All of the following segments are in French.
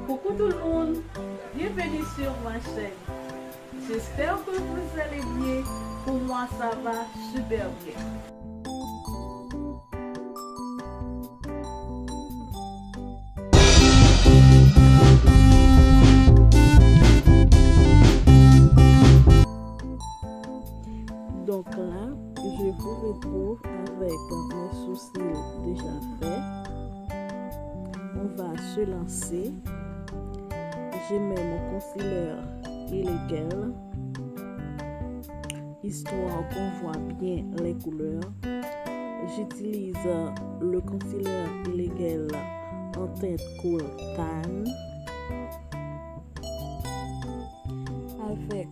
Coucou tout le monde, bienvenue sur ma chaîne. J'espère que vous allez bien. Pour moi, ça va super bien. Donc là, je vous retrouve avec mes sourcils déjà faits. On va se lancer. Je mets mon concealer illégal, histoire qu'on voit bien les couleurs. J'utilise le concealer illégal en teinte cool tan avec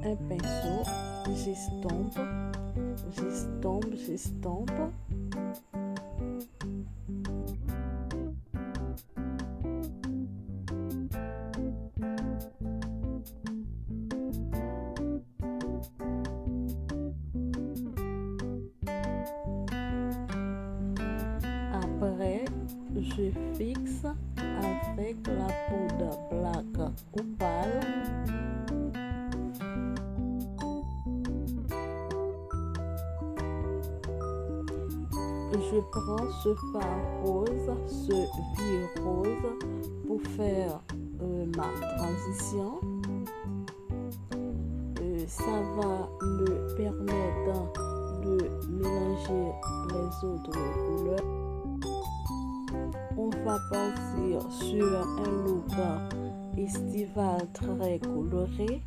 un pinceau. J'estompe. Après, je fixe avec la poudre Black Opal. Je prends ce fard rose, ce vieux rose pour faire ma transition. Ça va me permettre de mélanger les autres couleurs. On va partir sur un look estival très coloré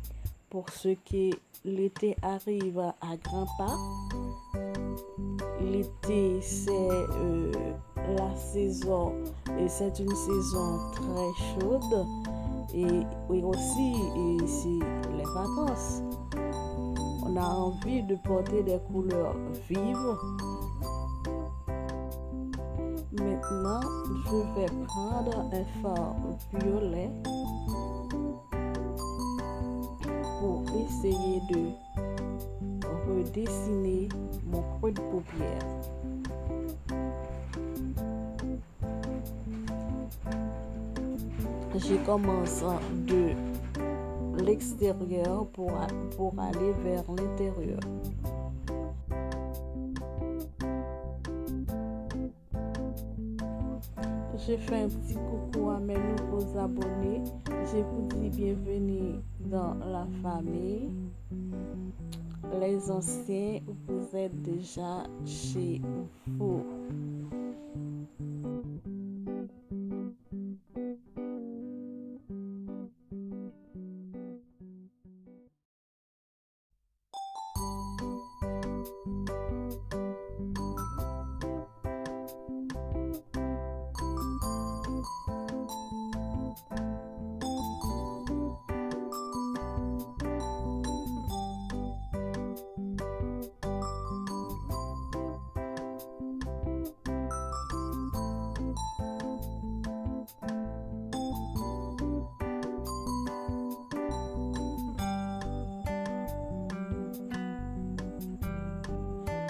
pour ce qui l'été arrive à grands pas. L'été, c'est la saison et c'est une saison très chaude et aussi c'est les vacances. On a envie de porter des couleurs vives. Maintenant, je vais prendre un fard violet pour essayer de redessiner mon creux de paupière. Je commence de l'extérieur pour aller vers l'intérieur. Je fais un petit coucou à mes nouveaux abonnés. Je vous dis bienvenue dans la famille. Les anciens, vous êtes déjà chez vous.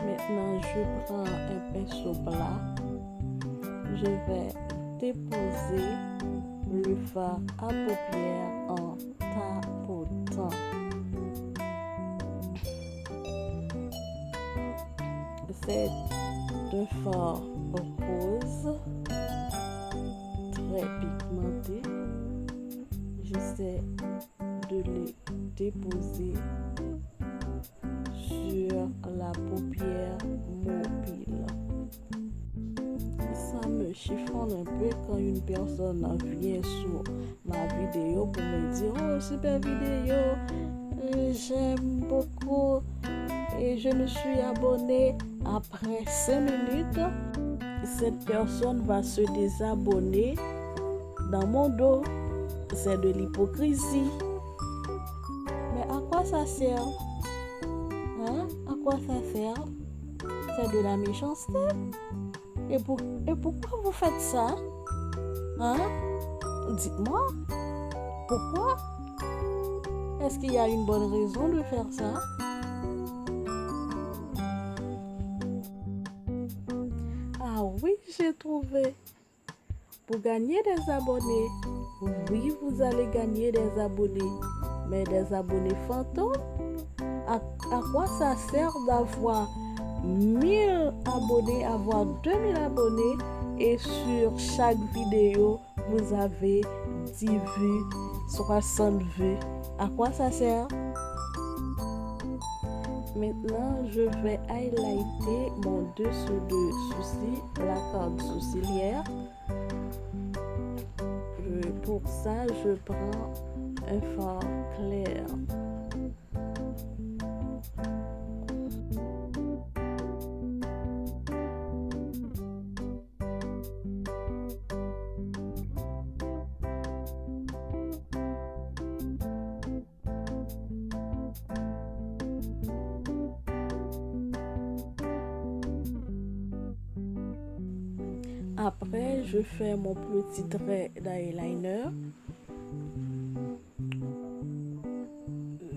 Maintenant, je prends un pinceau plat. Je vais déposer le fard à paupières en tapotant. C'est un fard rose, très pigmenté. J'essaie de le déposer sur la paupière mobile. Ça me chiffonne un peu quand une personne vient sur ma vidéo pour me dire « Oh, super vidéo, j'aime beaucoup et je me suis abonnée ». Après 5 minutes, cette personne va se désabonner dans mon dos. C'est de l'hypocrisie. Mais à quoi ça sert? À quoi ça sert? C'est de la méchanceté. Et pourquoi vous faites ça? Dites-moi. Pourquoi? Est-ce qu'il y a une bonne raison de faire ça? Ah oui, j'ai trouvé. Pour gagner des abonnés, Oui, vous allez gagner des abonnés, mais des abonnés fantômes? À quoi ça sert d'avoir 1000 abonnés, avoir 2000 abonnés et sur chaque vidéo, vous avez 10 vues, 60 vues? À quoi ça sert? Maintenant, je vais highlighter mon dessous de sourcil, la corde sourcilière. Pour ça, je prends un fard clair. Après, je fais mon petit trait d'eyeliner.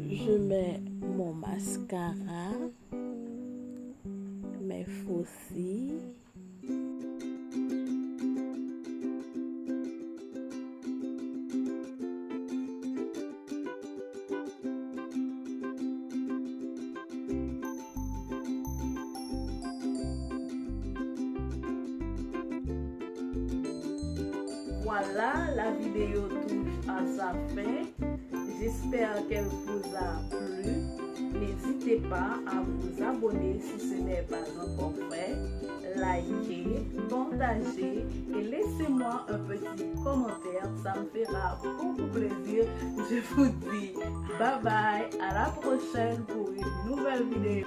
Je mets mon mascara, mes faux cils. Voilà, la vidéo touche à sa fin. J'espère qu'elle vous a plu. N'hésitez pas à vous abonner si ce n'est pas encore fait. Likez, partagez et laissez-moi un petit commentaire. Ça me fera beaucoup plaisir. Je vous dis bye bye. À la prochaine pour une nouvelle vidéo.